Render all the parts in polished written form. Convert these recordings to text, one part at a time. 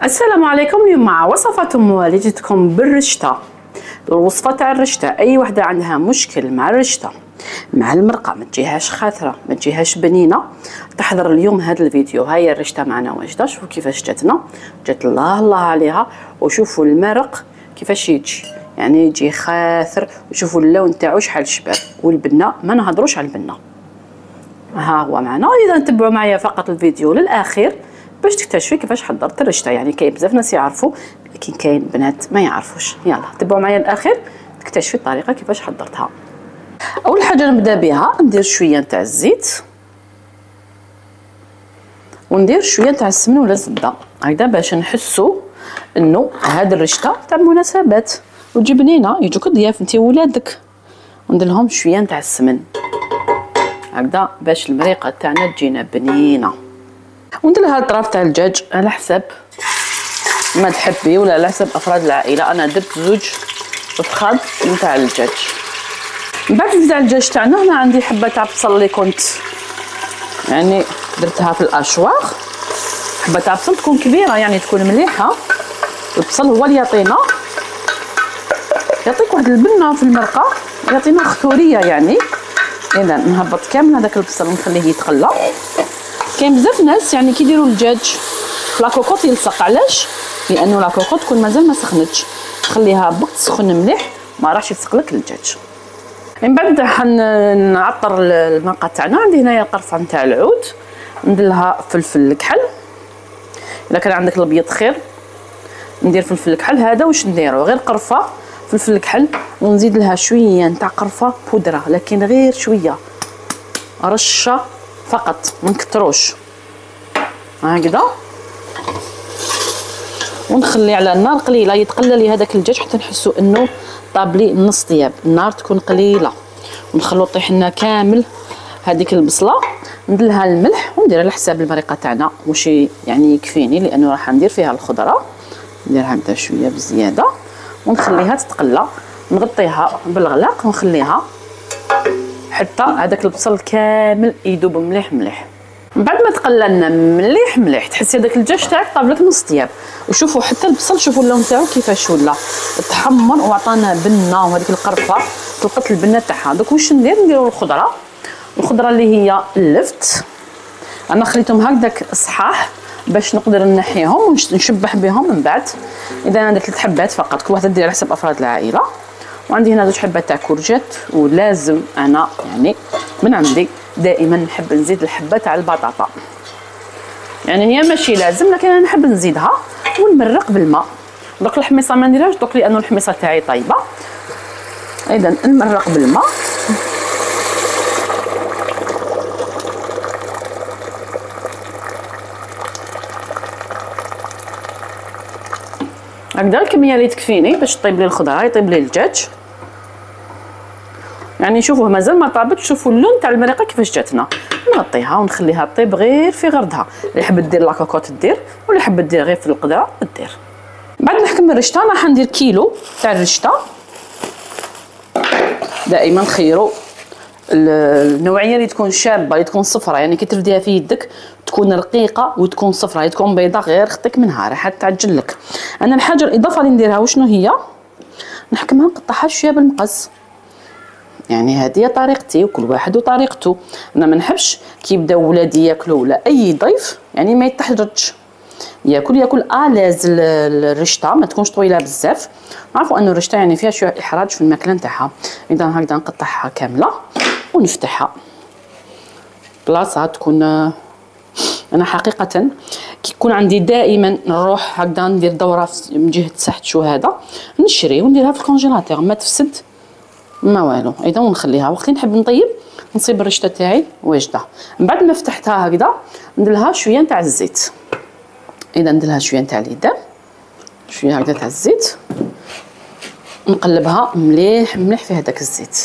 السلام عليكم. اليوم مع وصفة والدتكم بالرشتة. الوصفة تاع الرشتة، اي وحده عندها مشكل مع الرشتة مع المرقه، ما تجيهاش خاثره، ما تجيهاش بنينه، تحضر اليوم هذا الفيديو. هاي الرشتة معنا واجده، شوفوا كيفاش جاتنا، جات الله الله عليها. وشوفوا المرق كيفاش يجي، يعني يجي خاثر. وشوفوا اللون تاعو شحال شباب، والبنه ما نهضروش على البنه. ها هو معنا. اذا تبعوا معايا فقط الفيديو للاخير باش تكتشفي كيفاش حضرت الرشتة. يعني كاين بزاف ناس يعرفوا، لكن كاين بنات ما يعرفوش. يلا تبعوا معايا للاخير تكتشفي الطريقه كيفاش حضرتها. اول حاجه نبدا بها، ندير شويه تاع الزيت وندير شويه تاع السمن ولا الزبده، هكذا باش نحسوا انه هاد الرشتة تاع مناسبات وتجي بنينه، يجوك ضياف انت وولادك. وندير لهم شويه تاع السمن هكذا باش المريقه تاعنا تجينا بنينه. وندير لها الطراف تاع الدجاج على حسب ما تحبي ولا على حسب افراد العائله. انا درت زوج فخاد نتاع الدجاج. من بعد نزيد على الدجاج تاعنا، هنا عندي حبه تاع بصل اللي كنت يعني درتها في الاشواخ. حبه تاع بصل تكون كبيره يعني تكون مليحه. البصل هو اللي يعطينا، يعطيك واحد البنه في المرقه، يعطينا خثوريه يعني. اذا نهبط كامل هذاك البصل ونخليه يتخلى. كاين بزاف ناس يعني كيديروا الدجاج في لاكوكوط يلصق. علاش؟ لانه لاكوكوط تكون مازال ما سخنتش، تخليها بوقت تسخن مليح ما راحش يلصق لك الدجاج. من بعد نعطر المرقه تاعنا. عندي هنايا القرفه نتاع العود، ندير لها فلفل الكحل. اذا كان عندك الابيض خير. ندير فلفل الكحل. هذا واش نديرو؟ غير قرفه فلفل الكحل، ونزيد لها شويه نتاع قرفه بودره، لكن غير شويه، رشه فقط، ما نكتروش هكذا. ونخلي على النار قليله يتقلى لي هذاك الدجاج حتى نحسوا انه طاب لي نص طياب. النار تكون قليله ونخلو طيح لنا كامل هذيك البصله. ندير لها الملح وندير على حساب المريقه تاعنا واش يعني يكفيني، لانه راح ندير فيها الخضره. ندير هكذا شويه بزياده ونخليها تتقلى. نغطيها بالغلاق ونخليها حتى هذاك البصل كامل يذوب مليح مليح. من بعد ما تقلى لنا مليح مليح، تحسي هذاك الدجاج تاعك طاب لك نص طياب. وشوفوا حتى البصل، شوفوا اللون تاعو كيفاش ولا تحمر وعطانا بنه، وهذيك القرفه طلقت البنه تاعها. دوك واش نديروا الخضره. الخضره اللي هي اللفت، انا خليتهم هكذاك صحاح باش نقدر نحيهم ونشبح بهم من بعد. اذا انا درت 3 حبات فقط، كل واحده دير على حسب افراد العائله. وعندي هنا 2 حبات تاع كورجيت. ولازم انا يعني من عندي دائما نحب نزيد الحبه تاع البطاطا، يعني هي ماشي لازم لكن انا نحب نزيدها. ونمرق بالماء. دوك الحميصه ما نديرهاش دوك لانه الحميصه تاعي طيبه. اذا نمرق بالماء. هكذا الكميه اللي تكفيني باش طيب لي الخضره، يطيب لي الدجاج. يعني شوفوا مازال ما طابتش. شوفوا اللون تاع المريقه كيفاش جاتنا. نغطيها ونخليها طيب غير في غردها. اللي حبت دير لاكوكوط دير، واللي حبت دير غير في القدره دير. بعد نحكم الرشته، انا حندير كيلو تاع الرشته. دائما خيروا النوعيه اللي تكون شابه، اللي تكون صفراء، يعني كي ترديها في يدك تكون رقيقه وتكون صفراء. تكون بيضاء غير خطيك منها راح تعجل لك. انا الحاجه الاضافه اللي نديرها وشنو هي؟ نحكمها نقطعها شويه بالمقص. يعني هذه طريقتي وكل واحد وطريقته. انا ما نحبش كي يبداو ولادي ياكلوا ولا اي ضيف يعني ما يتحرجش، ياكل الاز الرشته ما تكونش طويله بزاف. نعرفوا انه الرشته يعني فيها شويه احراج في الماكله نتاعها. اذا هكذا نقطعها كامله ونفتحها بلاصه تكون. انا حقيقه كي يكون عندي دائما نروح هكذا ندير دوره من جهه تحت شو هذا، نشري ونديرها في الكونجيلاتور ما تفسد ما والو. اذا ونخليها وقت نحب نطيب نصيب الرشته تاعي واجده. من بعد ما فتحتها هكذا ندير لها شويه تاع الزيت. اذا ندير لها شويه تاع الليدان، شويه هكذا تاع الزيت، نقلبها مليح مليح في هذاك الزيت.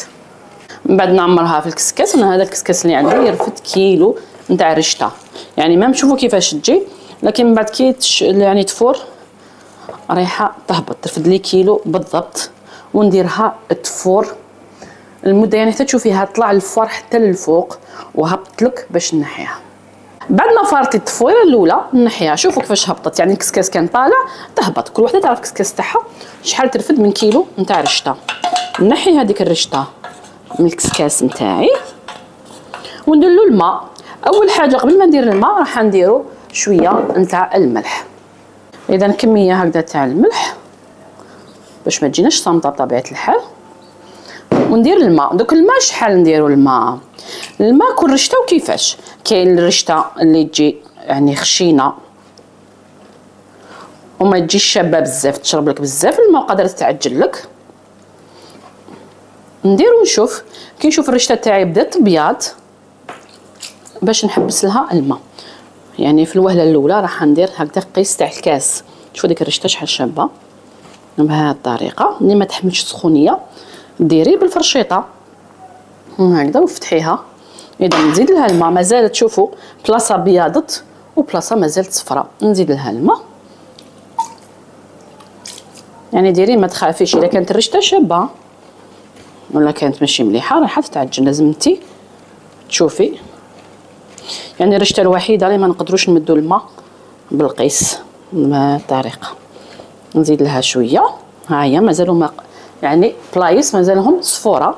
من بعد نعمرها في الكسكاس. انا هذا الكسكاس اللي عندي يرفد كيلو نتاع الرشته، يعني ما نشوفوا كيفاش تجي، لكن من بعد كي يعني تفور ريحه تهبط ترفد لي كيلو بالضبط. ونديرها تفور المده يعني حتى تشوفيها طلع الفار حتى للفوق وهبط لك باش نحيها. بعد ما فارت التفويره الاولى نحيها. شوفوا كيفاش هبطت، يعني الكسكاس كان طالع تهبط. كل وحده تعرف الكسكاس تاعها شحال ترفد من كيلو نتاع رشته. نحي هذيك الرشته من الكسكاس نتاعي وندير له الماء. اول حاجه قبل ما ندير الماء راح نديرو شويه نتاع الملح. اذا كميه هكذا تاع الملح باش ما تجيناش صامته بطبيعه الحال. وندير الماء. دوك الماء شحال نديرو الماء؟ الماء كل رشته وكيفاش. كاين الرشته اللي تجي يعني خشينه وما تجيش شابه بزاف تشرب لك بزاف الماء قادره تعجل لك. ندير ونشوف كي نشوف الرشته تاعي بدات تبيض باش نحبس لها الماء. يعني في الوهله الاولى راح ندير هكذا قيس تاع الكاس. شوفوا ديك الرشته شحال شابه بهذه الطريقه. ملي ما تحملش سخونيه ديري بالفرشيطه هكذا وفتحيها. اذا نزيد لها الماء. مازالت شوفوا بلاصه بياضت وبلاصه مازالت صفراء. نزيد لها الماء. يعني ديري ما تخافيش اذا كانت الرشته شابه ولا كانت ماشي مليحه راح تتعجن. لازم انتي تشوفي. يعني الرشته الوحيده اللي ما نقدروش نمدوا الماء بالقيس بالطريقه. نزيد لها شويه. ها هي مازالوا ما يعني بلايص مازالهم صفوره.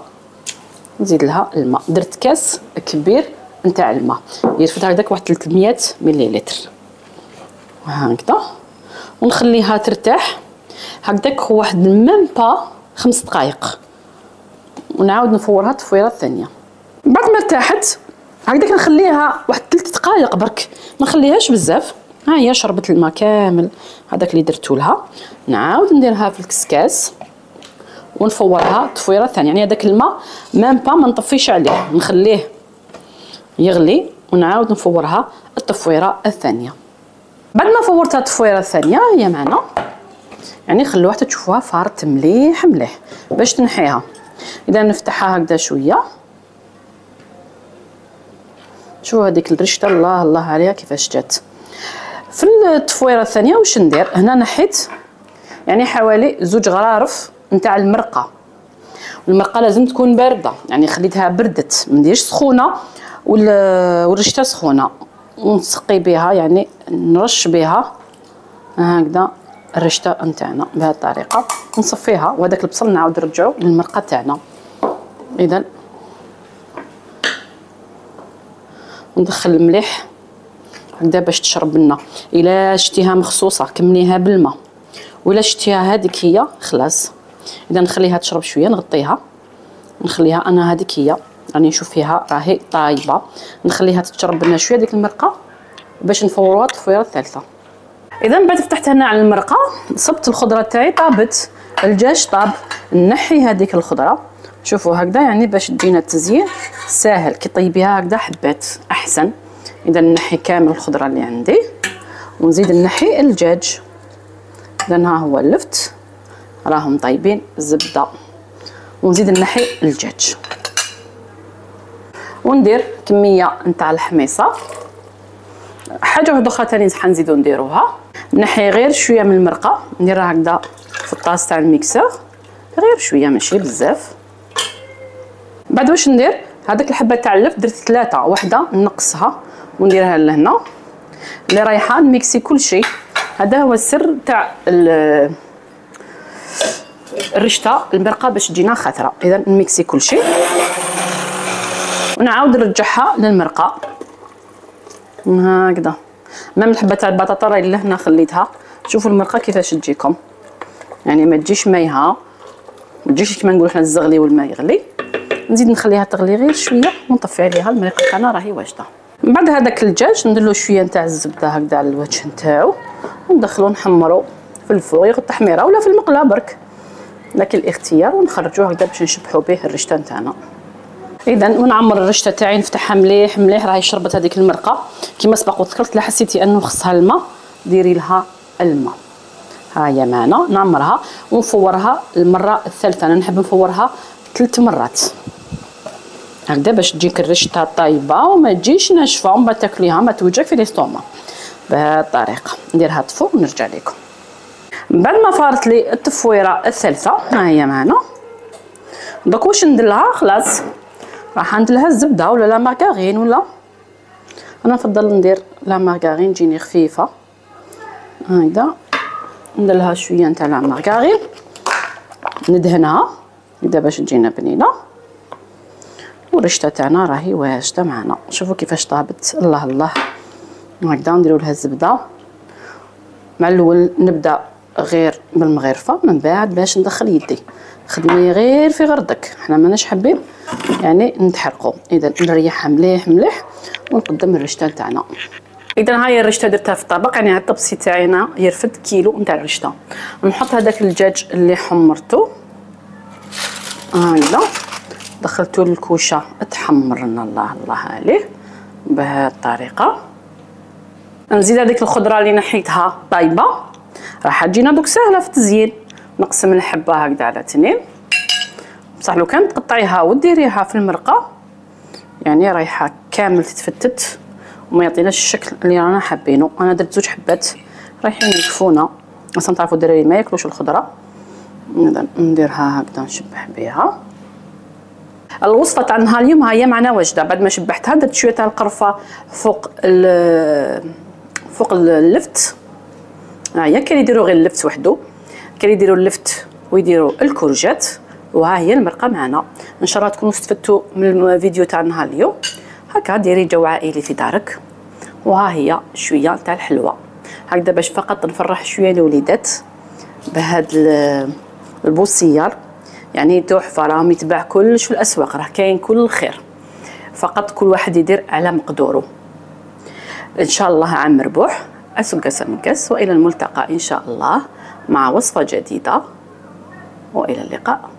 نزيد لها الماء. درت كاس كبير نتاع الماء يرفد هكذاك واحد 300 مليلتر هكذا. ونخليها ترتاح هكذاك واحد ميم با 5 دقائق. ونعاود نفورها التفويره الثانيه. بعد ما ارتاحت هكذاك نخليها واحد 3 دقائق برك، ما نخليهاش بزاف. ها هي شربت الماء كامل هذاك اللي درتو لها. نعاود نديرها في الكسكاس ونفورها التفويره الثانيه. يعني هذاك الماء ميم با ما نطفيش عليه، نخليه يغلي ونعاود نفورها التفويره الثانيه. بعد ما فورتها التفويره الثانيه هي معنا. يعني خلوها حتى تشوفوها فارت مليح مليح باش تنحيها. اذا نفتحها هكذا شويه. شوفوا هذيك الرشته الله الله عليها كيفاش جات. في التفويره الثانيه واش ندير؟ هنا نحيت يعني حوالي 2 غرارف نتاع المرقه. والمرقه لازم تكون بارده، يعني خليتها بردت ما نديرش سخونه والرشته سخونه. ونسقي بها يعني نرش بها هكذا الرشته نتاعنا بهذه الطريقه. نصفيها وهذاك البصل نعاود نرجعو للمرقه تاعنا. اذا ندخل الملح هكذا باش تشرب لنا. الا شتيها مخصوصه كمليها بالماء، ولا شتيها هذيك هي خلاص. اذا نخليها تشرب شويه نغطيها. نخليها انا هذيك هي راني نشوف فيها راهي طايبه. نخليها تشرب لنا شويه ديك المرقه باش نفوروها التفويره الثالثه. اذا بعد فتحت هنا على المرقه صبت الخضره تاعي طابت. الدجاج طاب. نحي هذيك الخضره. شوفوا هكذا يعني باش تجينا التزيين ساهل. كي طيبيها هكذا حبات احسن. اذا نحي كامل الخضره اللي عندي ونزيد نحي الدجاج. اذا ها هو اللفت راهم طيبين الزبده. ونزيد نحي الدجاج وندير كميه نتاع الحميصه. حاجه واحده اخرى ثاني حنزيدو نديروها. نحي غير شويه من المرقه نديرها هكذا في الطاس تاع الميكسور غير شويه ماشي بزاف. بعد واش ندير؟ هذاك الحبه تاع اللفت درت 3 وحده نقصها ونديرها لهنا اللي رايحه نميكسي كل شيء. هذا هو السر تاع الرشته المرقه باش تجينا خضره. اذا نميكسي كل شيء ونعاود نرجعها للمرقه هكذا. مام الحبه تاع البطاطا راهي لهنا خليتها. شوفوا المرقه كيفاش تجيكم، يعني ما تجيش مايها، ما تجيش كيما نقولوا حنا الزغلي والماء يغلي. نزيد نخليها تغلي غير شويه ونطفي عليها. المرقه تاعنا راهي واجده. من بعد هذاك الدجاج ندير له شويه نتاع الزبده هكذا على الوجه نتاعو وندخلو نحمرو في الفوق ياخذ تحميره ولا في المقله برك، لكن الاختيار. ونخرجوه هكذا باش نشبحوا به الرشته نتاعنا. اذا ونعمر الرشته تاعي نفتحها مليح مليح. راهي شربت هذيك المرقه كما سبق وذكرت. لا حسيتي انه خصها الماء ديري لها الماء. ها هي معنا. نعمرها ونفورها المره الثالثه. انا نحب نفورها 3 مرات هكذا باش تجيك الرشته طايبه وما تجيش ناشفه ومن بعد تاكليها ما توجعك في الاستوماك. بهذه الطريقه نديرها تفور ونرجع لكم. بعد ما فارت لي التفويره الثالثه ها هي معنا. دوك واش ندير لها؟ خلاص راح ندير لها الزبده ولا لا مارغرين ولا انا نفضل ندير لا مارغارين تجيني خفيفه. هكذا ندير لها شويه نتاع لا مارغارين، ندهنها هكذا باش تجينا بنينه. والرشته تاعنا راهي واجده معنا. شوفوا كيفاش طابت، الله الله. هكذا نديروا لها الزبده. مع الاول نبدا غير بالمغرفه، من بعد باش ندخل يدي. خدمي غير في غردك، حنا ماناش حابين يعني نتحرقوا. اذا نريحها مليح مليح ونقدم الرشته تاعنا. اذا هاي الرشته درتها في الطبق، يعني هاد الطبسي تاعنا يرفد كيلو نتاع الرشته. نحط هذاك الدجاج اللي حمرته هكذا، دخلته للكوشه تحمر لنا الله الله عليه بهذه الطريقه. نزيد هذيك الخضره اللي نحيتها طايبه، راح تجينا دوك سهله في التزيين. نقسم الحبه هكذا على 2، بصح لو كان تقطعيها وديريها في المرقه يعني رايحه كامل تتفتت وما يعطيناش الشكل اللي رانا حابينه. انا درت 2 حبات رايحين يكفونا، اصلا تعرفوا الدراري ما ياكلوش الخضره. اذا نديرها هكذا نشبح بها. الوصفه تاع نهار اليوم هي معنا واجده. بعد ما شبحتها درت شويه تاع القرفه فوق اللفت. هيا كاين يديروا غير اللفت وحده، كاين يديروا اللفت ويديروا الكورجات. وها هي المرقه معنا. ان شاء الله تكونوا استفدتوا من الفيديو تاع نهار اليوم. هكا ديري جو عائلي في دارك. وها هي شويه تاع الحلوه هكذا باش فقط نفرح شويه الوليدات بهاد البوسيار. يعني تحفه، راهم يتباع كلش في الاسواق، راه كاين كل الخير، فقط كل واحد يدير على مقدوره. ان شاء الله عام مربوح. اسوق سمكس، والى الملتقى ان شاء الله مع وصفه جديده، والى اللقاء.